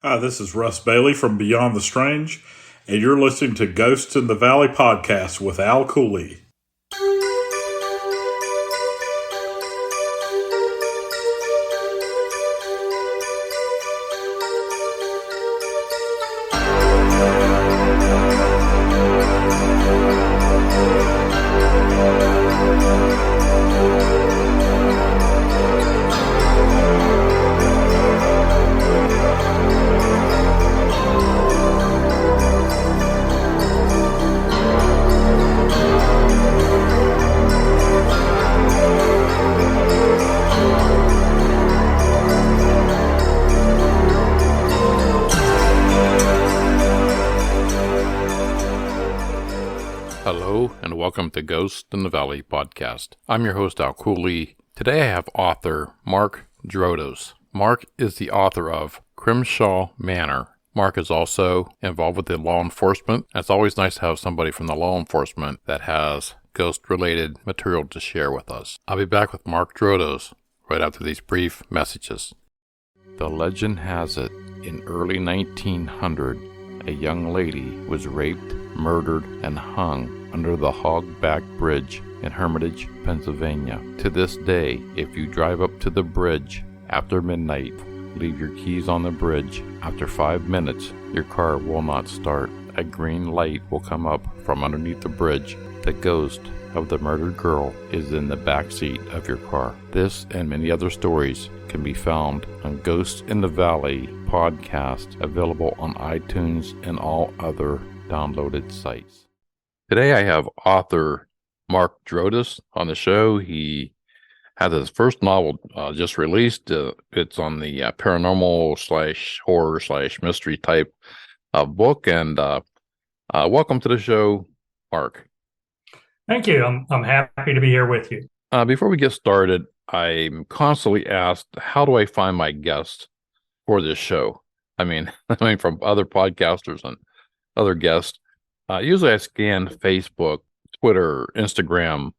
Hi, this is Russ Bailey from Beyond the Strange, and you're listening to Ghosts in the Valley podcast with Al Cooley. Hello, and welcome to Ghost in the Valley podcast. I'm your host, Al Cooley. Today I have author Mark Drotos. Mark is the author of Crimshaw Manor. Mark is also involved with the law enforcement. It's always nice to have somebody from the law enforcement that has ghost-related material to share with us. I'll be back with Mark Drotos right after these brief messages. The legend has it, in early 1900, a young lady was raped, murdered, and hung under the Hogback Bridge in Hermitage, Pennsylvania. To this day, if you drive up to the bridge after midnight, leave your keys on the bridge. After 5 minutes, your car will not start. A green light will come up from underneath the bridge. The ghost of the murdered girl is in the back seat of your car. This and many other stories can be found on Ghosts in the Valley podcast, available on iTunes and all other downloaded sites. Today I have author Mark Drotos on the show. He had his first novel just released. It's on the paranormal / horror / mystery type book. And welcome to the show, Mark. Thank you. I'm happy to be here with you. Before we get started, I'm constantly asked, how do I find my guests for this show? I mean, from other podcasters and other guests. Usually I scan Facebook, Twitter, Instagram,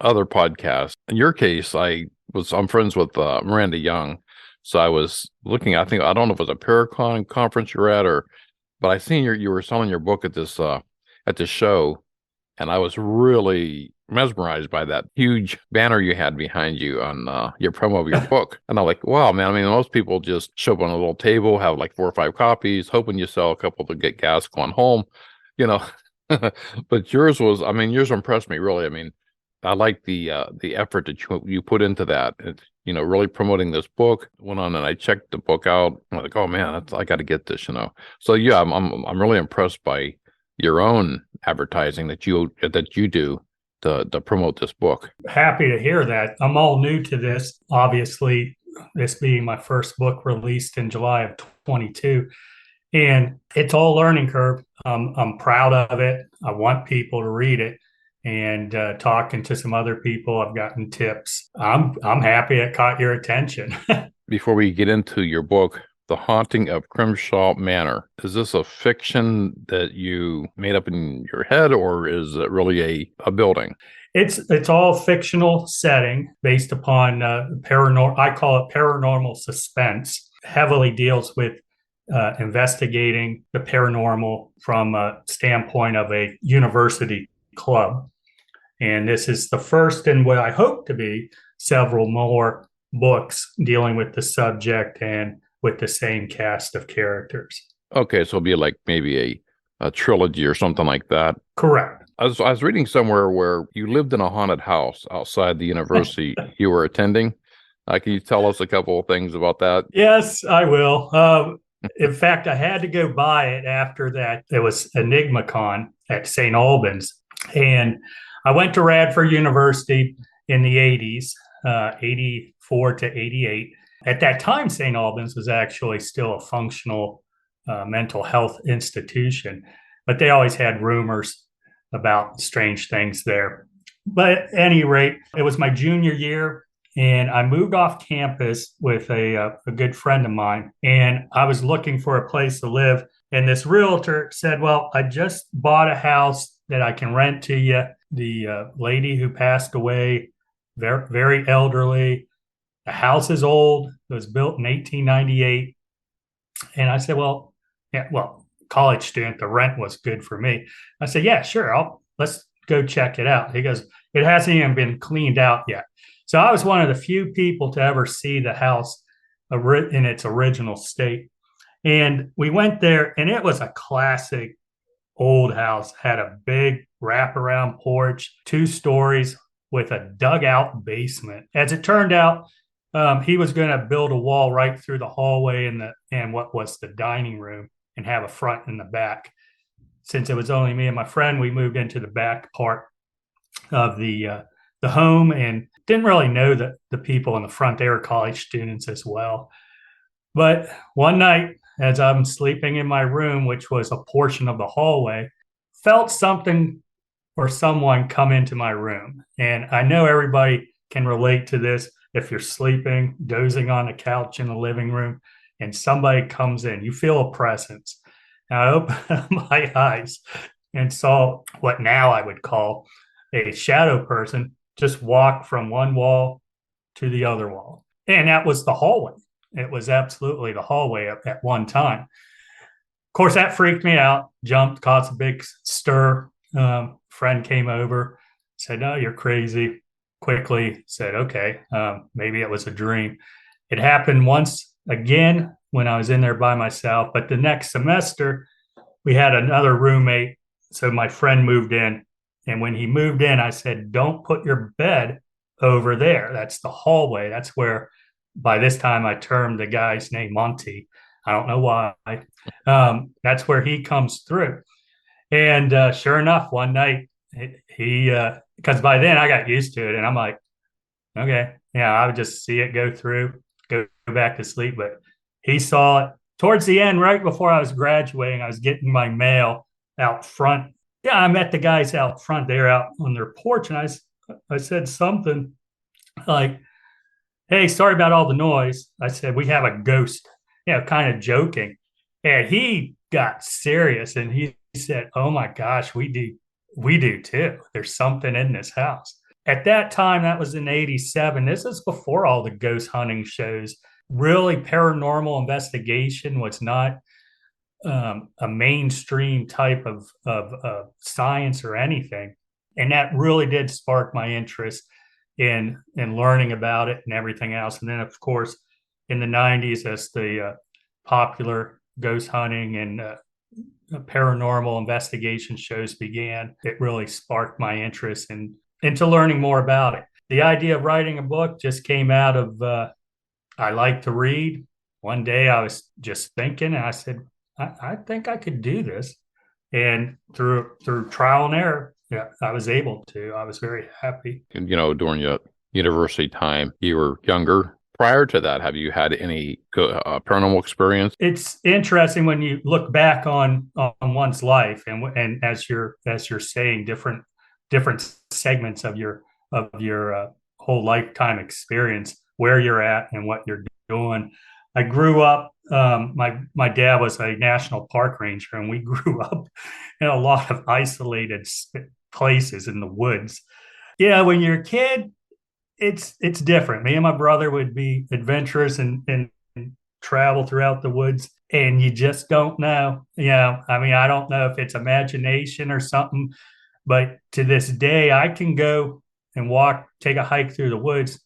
other podcasts. In your case, I'm friends with Miranda Young. So I was looking, I don't know if it was a Paracon conference you're at, but I seen you were selling your book at this show. And I was really mesmerized by that huge banner you had behind you on your promo of your book. And I'm like, wow, man. I mean, most people just show up on a little table, have like 4 or 5 copies, hoping you sell a couple to get gas going home, But yours impressed me, really. I mean, I like the effort that you put into that. It's, really promoting this book. Went on and I checked the book out. I'm like, oh man, I got to get this, So yeah, I'm really impressed by your own advertising that you do to promote this book. Happy to hear that. I'm all new to this, obviously, this being my first book released in July of 22. And it's all learning curve. I'm proud of it. I want people to read it. And talking to some other people, I've gotten tips. I'm happy it caught your attention. Before we get into your book, The Haunting of Crimshaw Manor, is this a fiction that you made up in your head, or is it really a building? It's all fictional setting based upon paranormal. I call it paranormal suspense. Heavily deals with investigating the paranormal from a standpoint of a university club. And this is the first in what I hope to be several more books dealing with the subject and with the same cast of characters. Okay, so it'll be like maybe a trilogy or something like that. Correct. I was reading somewhere where you lived in a haunted house outside the university you were attending. Can you tell us a couple of things about that? Yes, I will. In fact, I had to go buy it after that. It was EnigmaCon at St. Albans. And I went to Radford University in the 80s, 84 to 88. At that time, St. Albans was actually still a functional mental health institution, but they always had rumors about strange things there. But at any rate, it was my junior year, and I moved off campus with a good friend of mine, and I was looking for a place to live. And this realtor said, well, I just bought a house that I can rent to you. The lady who passed away, very, very elderly. The house is old. It was built in 1898. And I said, well, yeah, well, college student, the rent was good for me. I said, yeah, sure. Let's go check it out. He goes, it hasn't even been cleaned out yet. So I was one of the few people to ever see the house in its original state. And we went there, and it was a classic old house, had a big wraparound porch, 2 stories with a dugout basement. As it turned out, he was going to build a wall right through the hallway and what was the dining room and have a front and the back. Since it was only me and my friend, we moved into the back part of the home and didn't really know the people in the front. They were college students as well. But one night, as I'm sleeping in my room, which was a portion of the hallway, felt something or someone come into my room. And I know everybody can relate to this. If you're sleeping, dozing on a couch in the living room, and somebody comes in, you feel a presence. Now I opened my eyes and saw what now I would call a shadow person just walk from one wall to the other wall. And that was the hallway. It was absolutely the hallway at one time. Of course, that freaked me out, jumped, caused a big stir. Friend came over, said, no, you're crazy. Quickly said, okay, maybe it was a dream. It happened once again when I was in there by myself. But the next semester, we had another roommate. So my friend moved in. And when he moved in, I said, don't put your bed over there. That's the hallway. That's where, by this time, I termed the guy's name Monty. I don't know why. That's where he comes through. And sure enough, one night, because by then I got used to it. And I'm like, okay, yeah, I would just see it go through, go back to sleep. But he saw it towards the end, right before I was graduating. I was getting my mail out front. Yeah, I met the guys out front. They were out on their porch. And I said something like, hey, sorry about all the noise. I said, we have a ghost, kind of joking. And he got serious and he said, oh my gosh, we do too. There's something in this house. At that time, that was in 87. This is before all the ghost hunting shows. Really, paranormal investigation was not a mainstream type of science or anything. And that really did spark my interest in learning about it and everything else. And then, of course, in the 90s, as the popular ghost hunting and paranormal investigation shows began, it really sparked my interest into learning more about it. The idea of writing a book just came out of I like to read. One day I was just thinking, and I said, I think I could do this. And through trial and error, yeah, I was able to. I was very happy. During your university time, you were younger. Prior to that, have you had any paranormal experience? It's interesting when you look back on one's life, and as you're saying, different segments of your whole lifetime experience, where you're at and what you're doing. I grew up. My dad was a national park ranger, and we grew up in a lot of isolated places in the woods. Yeah, when you're a kid, it's different. Me and my brother would be adventurous and travel throughout the woods, and you just don't know. I mean, I don't know if it's imagination or something, but to this day, I can go and take a hike through the woods,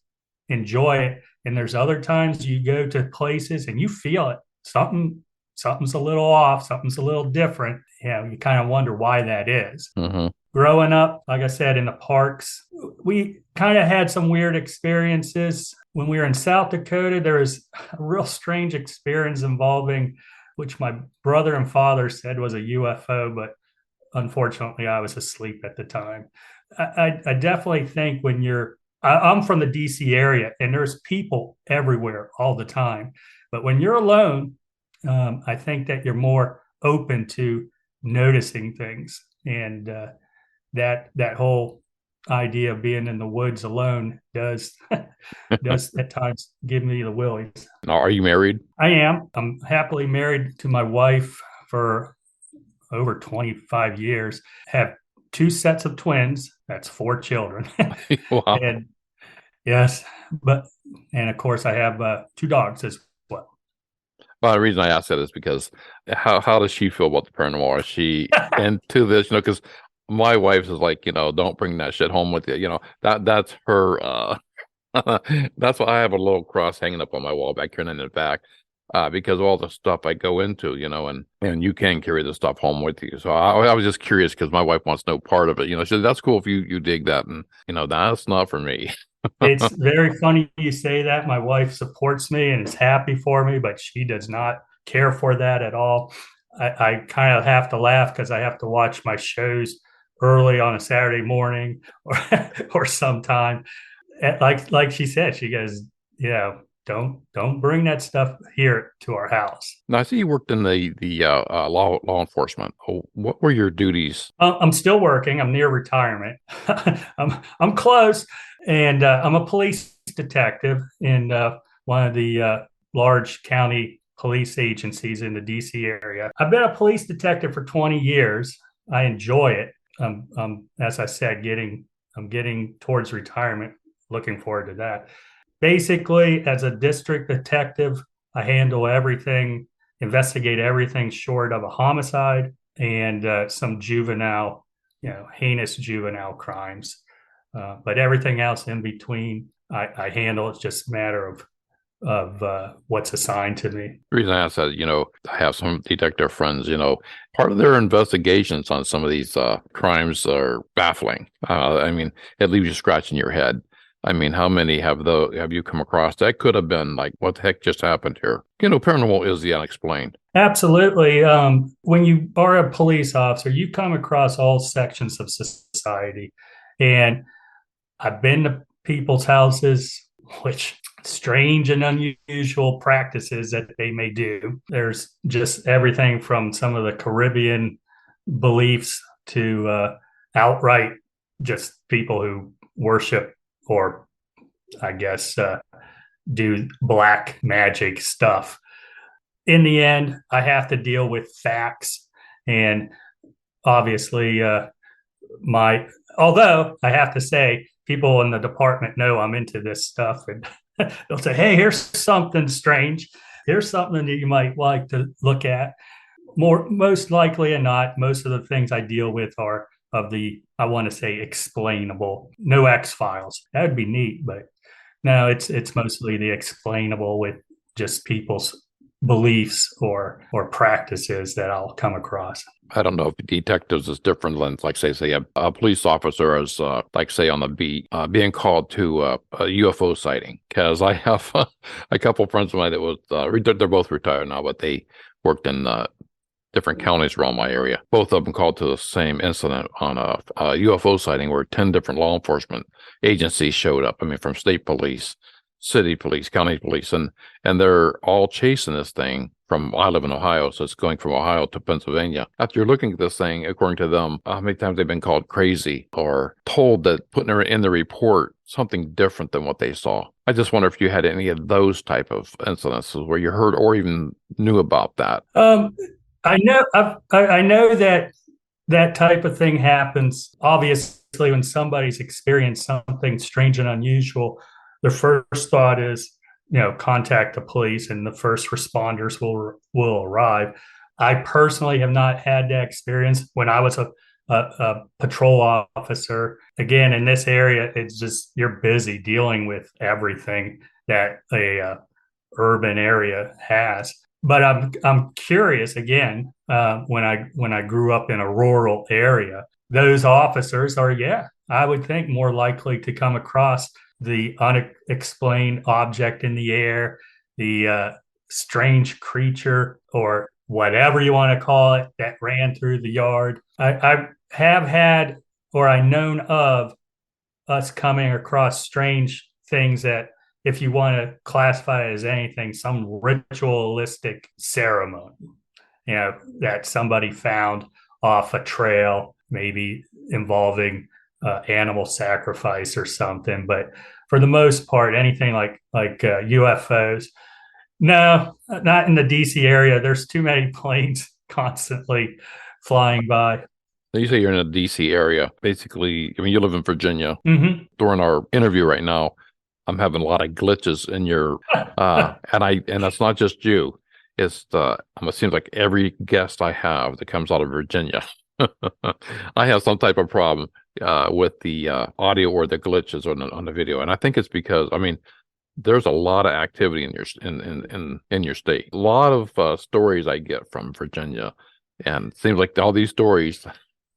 enjoy it. And there's other times you go to places and you feel it. Something's a little off, something's a little different. You kind of wonder why that is. Mm-hmm. Growing up, like I said, in the parks, we kind of had some weird experiences. When we were in South Dakota, there was a real strange experience involving, which my brother and father said was a UFO, but unfortunately, I was asleep at the time. I definitely think when I'm from the DC area and there's people everywhere all the time. But when you're alone, I think that you're more open to noticing things. And that whole idea of being in the woods alone does at times give me the willies. Now, are you married? I am. I'm happily married to my wife for over 25 years. Have 2 sets of twins. That's 4 children. Wow. And yes, and of course I have 2 dogs as well. Well, the reason I ask that is because how does she feel about the paranormal? Is she into this? Because my wife is like, don't bring that shit home with you. That's her. That's why I have a little cross hanging up on my wall back here and in the back. Because of all the stuff I go into, and you can carry the stuff home with you. So I was just curious because my wife wants no part of it. She said, that's cool if you dig that. And, that's not for me. It's very funny you say that. My wife supports me and is happy for me, but she does not care for that at all. I kind of have to laugh because I have to watch my shows early on a Saturday morning or sometime. Like she said, she goes, yeah, don't bring that stuff here to our house. Now, I see you worked in the law enforcement. What were your duties? I'm still working. I'm near retirement. I'm close, and I'm a police detective in one of the large county police agencies in the DC area. I've been a police detective for 20 years. I enjoy it. As I said, I'm getting towards retirement. Looking forward to that. Basically, as a district detective, I handle everything, investigate everything short of a homicide and some juvenile, heinous juvenile crimes. But everything else in between, I handle. It's just a matter of what's assigned to me. The reason I asked that, I have some detective friends, part of their investigations on some of these crimes are baffling. It leaves you scratching your head. How many have you come across that could have been like, what the heck just happened here? Paranormal is the unexplained. Absolutely. When you are a police officer, you come across all sections of society. And I've been to people's houses, which strange and unusual practices that they may do. There's just everything from some of the Caribbean beliefs to outright just people who worship or I guess do black magic stuff. In the end, I have to deal with facts, and obviously, although I have to say, people in the department know I'm into this stuff, and they'll say, "Hey, here's something strange. Here's something that you might like to look at." Most likely and not, most of the things I deal with are of the, I want to say, explainable. No X-Files. That would be neat, but no, it's mostly the explainable with just people's beliefs or practices that I'll come across. I don't know if detectives is different than, like, say a police officer is, like, say, on the beat, being called to a UFO sighting. Because I have a couple friends of mine that was, they're both retired now, but they worked in different counties around my area. Both of them called to the same incident on a UFO sighting where 10 different law enforcement agencies showed up. From state police, city police, county police, and they're all chasing this thing from, I live in Ohio, so it's going from Ohio to Pennsylvania. After you're looking at this thing, according to them, how many times they've been called crazy or told that putting in the report something different than what they saw. I just wonder if you had any of those type of incidences where you heard or even knew about that. I know that type of thing happens. Obviously, when somebody's experienced something strange and unusual, their first thought is, contact the police, and the first responders will arrive. I personally have not had that experience. When I was a patrol officer, again in this area, it's just you're busy dealing with everything that a urban area has. But I'm curious again. When I grew up in a rural area, those officers are, I would think, more likely to come across the unexplained object in the air, the strange creature, or whatever you want to call it, that ran through the yard. I have had, or I known of, us coming across strange things that, if you want to classify it as anything, some ritualistic ceremony, that somebody found off a trail, maybe involving animal sacrifice or something. But for the most part, anything like UFOs, no, not in the DC area. There's too many planes constantly flying by. You say you're in the DC area. Basically, you live in Virginia. Mm-hmm. During our interview right now, I'm having a lot of glitches in your, and that's not just you. It seems like every guest I have that comes out of Virginia, I have some type of problem with the audio or the glitches on the video, and I think it's because there's a lot of activity in your in your state. A lot of stories I get from Virginia, and it seems like all these stories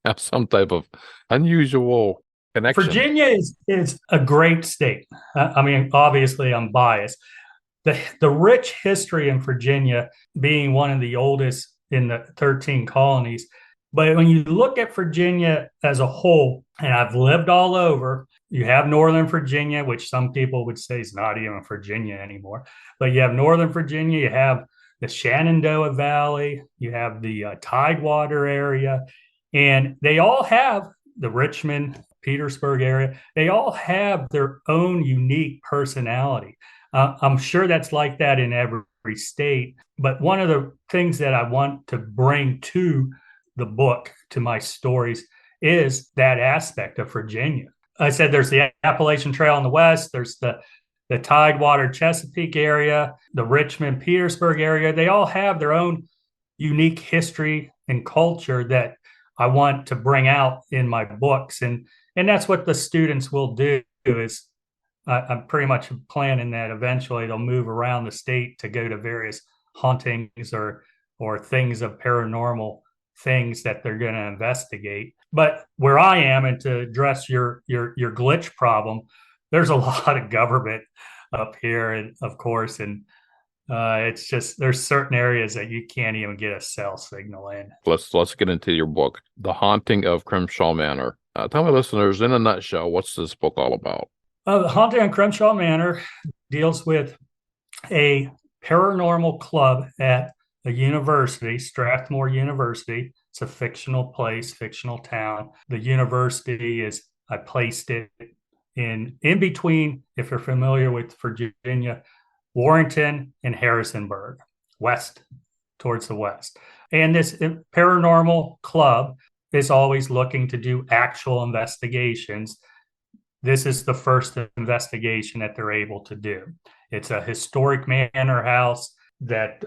have some type of unusual connection. Virginia is a great state. Obviously, I'm biased. The rich history in Virginia, being one of the oldest in the 13 colonies. But when you look at Virginia as a whole, and I've lived all over, you have Northern Virginia, which some people would say is not even Virginia anymore. But you have Northern Virginia, you have the Shenandoah Valley, you have the Tidewater area, and they all have the Richmond, Petersburg area. They all have their own unique personality. I'm sure that's like that in every state. But one of the things that I want to bring to the book, to my stories, is that aspect of Virginia. I said there's the Appalachian Trail in the west, there's the Tidewater Chesapeake area, the Richmond Petersburg area. They all have their own unique history and culture that I want to bring out in my books. And that's what the students will do. Is I'm pretty much planning that eventually they'll move around the state to go to various hauntings or things of paranormal things that they're going to investigate. But where I am, and to address your glitch problem, there's a lot of government up here, and of course, and it's just there's certain areas that you can't even get a cell signal in. Let's get into your book, The Haunting of Crimshaw Manor. Tell my listeners, in a nutshell, what's this book all about? The Haunting of Crimshaw Manor deals with a paranormal club at a university, Strathmore University. It's a fictional place, fictional town. The university I placed it in between, if you're familiar with Virginia, Warrenton and Harrisonburg, west, towards the west. And this paranormal club is always looking to do actual investigations. This is the first investigation that they're able to do. It's a historic manor house that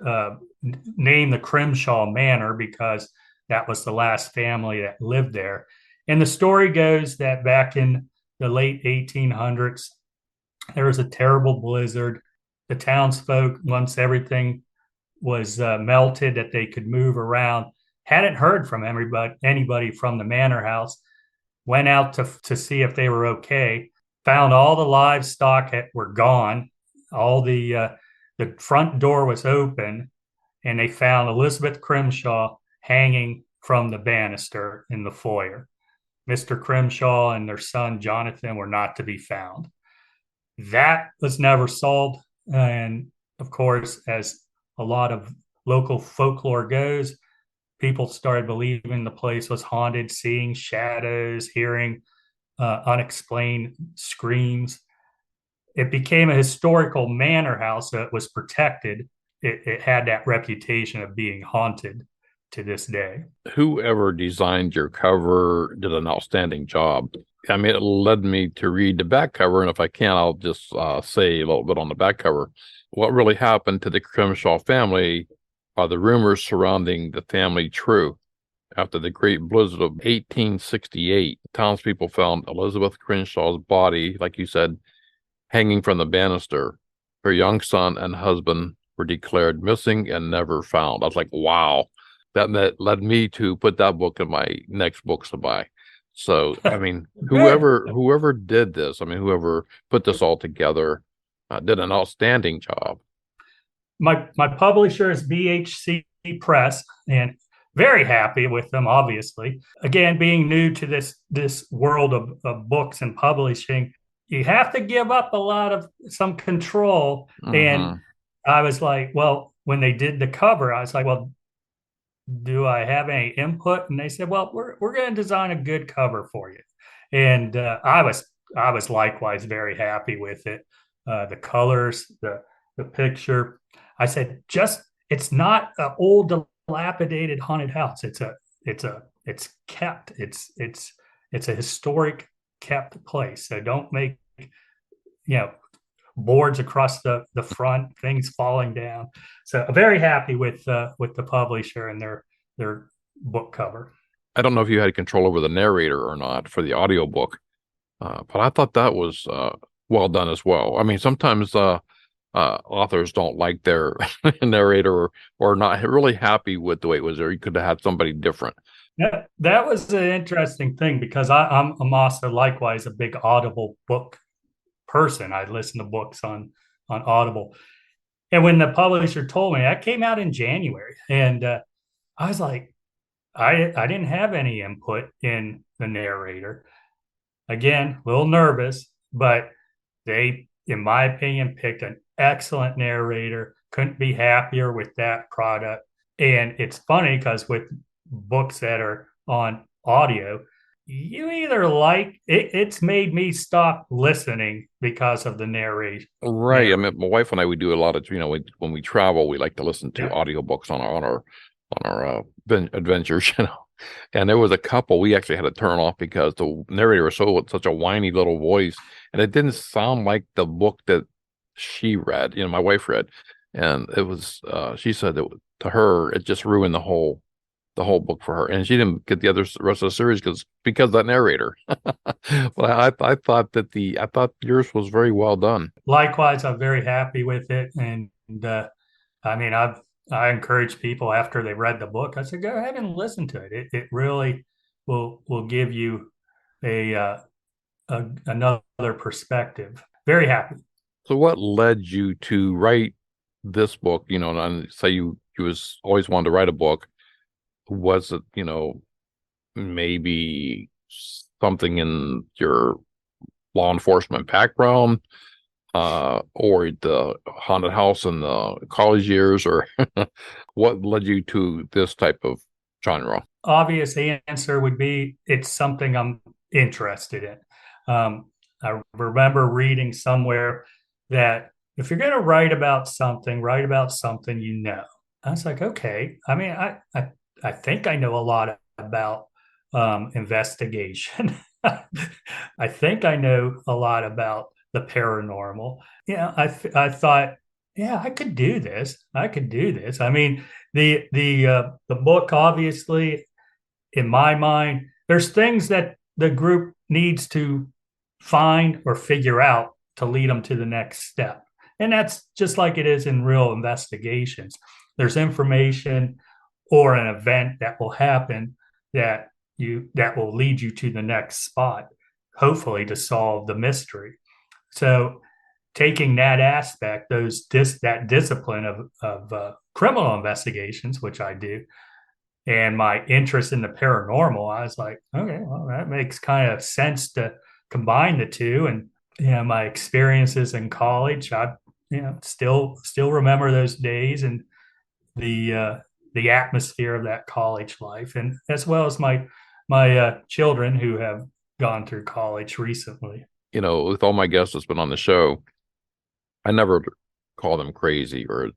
named the Crimshaw Manor because that was the last family that lived there. And the story goes that back in the late 1800s, there was a terrible blizzard. The townsfolk, once everything was melted, that they could move around, hadn't heard from anybody from the manor house, went out to see if they were okay, found all the livestock were gone, all the front door was open, and they found Elizabeth Crimshaw hanging from the banister in the foyer. Mr. Crimshaw and their son Jonathan were not to be found. That was never solved. And of course, as a lot of local folklore goes, people started believing the place was haunted, seeing shadows, hearing unexplained screams. It became a historical manor house that was protected. It had that reputation of being haunted to this day. Whoever designed your cover did an outstanding job. It led me to read the back cover, and if I can, I'll just say a little bit on the back cover. What really happened to the Crimshaw family? Are the rumors surrounding the family true? After the Great Blizzard of 1868, townspeople found Elizabeth Crimshaw's body, like you said, hanging from the banister. Her young son and husband were declared missing and never found. I was like, wow. That led me to put that book in my next books to buy. So, whoever did this, whoever put this all together, did an outstanding job. My publisher is BHC Press, and very happy with them, obviously. Again, being new to this world of books and publishing, you have to give up some control. Mm-hmm. And I was like, well, when they did the cover, I was like, well, do I have any input? And they said, well, we're going to design a good cover for you. And I was likewise very happy with it. The colors, the picture. I said, it's not an old dilapidated haunted house. It's kept. It's a historic kept place. So don't make, boards across the front, things falling down. So I'm very happy with the publisher and their book cover. I don't know if you had control over the narrator or not for the audiobook, but I thought that was well done as well. I mean, sometimes authors don't like their narrator or not really happy with the way it was, or you could have had somebody different. Yeah, that was an interesting thing because I'm also likewise a big Audible book person. I listen to books on Audible. And when the publisher told me that came out in January, and I was like, I didn't have any input in the narrator. Again, a little nervous, but they, in my opinion, picked an excellent narrator. Couldn't be happier with that product. And it's funny because with books that are on audio, you either like it, it's made me stop listening because of the narration. Right. I mean, my wife and I, we do a lot of, when we travel, we like to listen to Yeah. audiobooks on our adventures, And there was a couple we actually had to turn off because the narrator was such a whiny little voice, and it didn't sound like the book that she read, my wife read, and it was she said that to her it just ruined the whole book for her, and she didn't get the rest of the series because of that narrator. But I thought yours was very well done. Likewise, I'm very happy with it, and I mean, I encourage people after they read the book. I said, go ahead and listen to it. It really will give you another perspective. Very happy. So, what led you to write this book? And say you was always wanted to write a book. Was it maybe something in your law enforcement background? Or the haunted house in the college years, or what led you to this type of genre? Obvious answer would be it's something I'm interested in. I remember reading somewhere that if you're going to write about something I was like, okay. I mean, I think I know a lot about investigation. I think I know a lot about the paranormal. I thought, yeah, I could do this. I mean, the book, obviously, in my mind, there's things that the group needs to find or figure out to lead them to the next step. And that's just like it is in real investigations. There's information or an event that will happen that will lead you to the next spot, hopefully to solve the mystery. So taking that aspect, that discipline of criminal investigations, which I do, and my interest in the paranormal, I was like, okay, well, that makes kind of sense to combine the two. And my experiences in college, I still remember those days and the atmosphere of that college life, and as well as my children who have gone through college recently. With all my guests that's been on the show, I never call them crazy or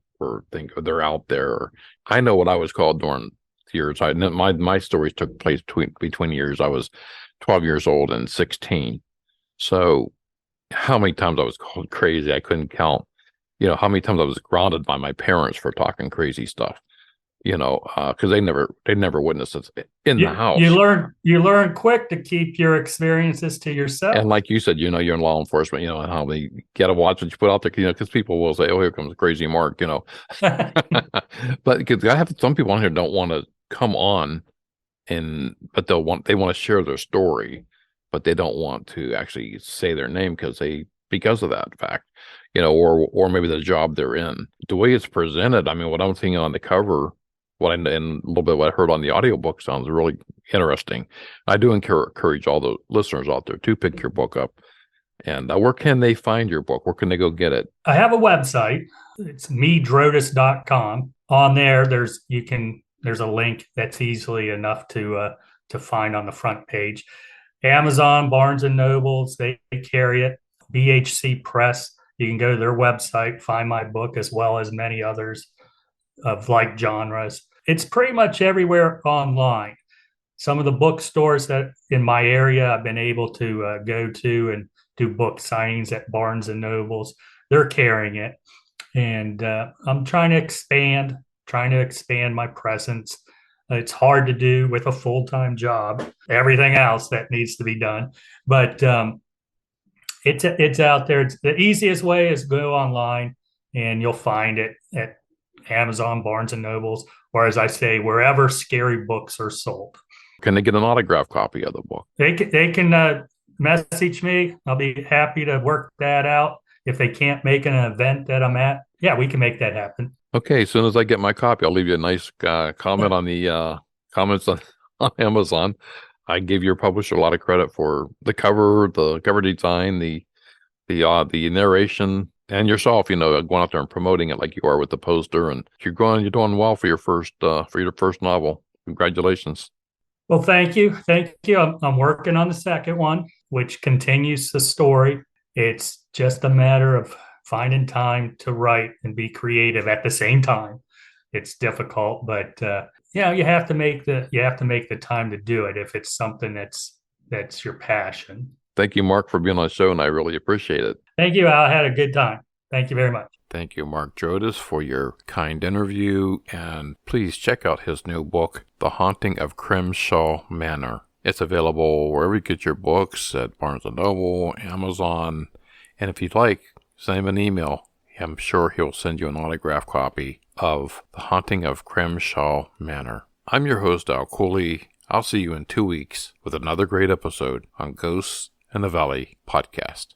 think they're out there. I know what I was called during years. My stories took place between years. I was 12 years old and 16. So how many times I was called crazy, I couldn't count. How many times I was grounded by my parents for talking crazy stuff. Because they never witnessed it in the house. You learn quick to keep your experiences to yourself. And like you said, you're in law enforcement, and how they got to watch what you put out there, because people will say, "Oh, here comes crazy Mark," But because I have some people on here don't want to come on, but they want to share their story, but they don't want to actually say their name because of that fact, or maybe the job they're in. The way it's presented, I mean, what I'm seeing on the cover. And a little bit what I heard on the audiobook sounds really interesting. I do encourage all the listeners out there to pick your book up. And where can they find your book? Where can they go get it? I have a website. It's Drotos.com. On there, there's a link that's easily enough to find on the front page. Amazon, Barnes and Nobles, they carry it. BHC Press, you can go to their website, find my book as well as many others of like genres. It's pretty much everywhere online. Some of the bookstores that in my area I've been able to go to and do book signings at Barnes and Nobles. they're carrying it. And I'm trying to expand my presence. It's hard to do with a full-time job, everything else that needs to be done. But it's out there. It's the easiest way is go online and you'll find it at Amazon, Barnes and Nobles, or as I say, wherever scary books are sold. Can they get an autographed copy of the book? They can message me. I'll be happy to work that out. If they can't make an event that I'm at, yeah, we can make that happen. Okay, as soon as I get my copy, I'll leave you a nice comment on the comments on Amazon. I give your publisher a lot of credit for the cover design, the narration, and yourself. Going out there and promoting it like you are with the poster, and you're doing well for your first novel. Congratulations. Well, thank you. I'm working on the second one, which continues the story. It's just a matter of finding time to write and be creative at the same time. It's difficult, but you have to make the time to do it if it's something that's your passion. Thank you, Mark, for being on the show, and I really appreciate it. Thank you, Al. I had a good time. Thank you very much. Thank you, Mark Drotos, for your kind interview, and please check out his new book, The Haunting of Crimshaw Manor. It's available wherever you get your books, at Barnes & Noble, Amazon, and if you'd like, send him an email. I'm sure he'll send you an autographed copy of The Haunting of Crimshaw Manor. I'm your host, Al Cooley. I'll see you in 2 weeks with another great episode on Ghosts in the Valley podcast.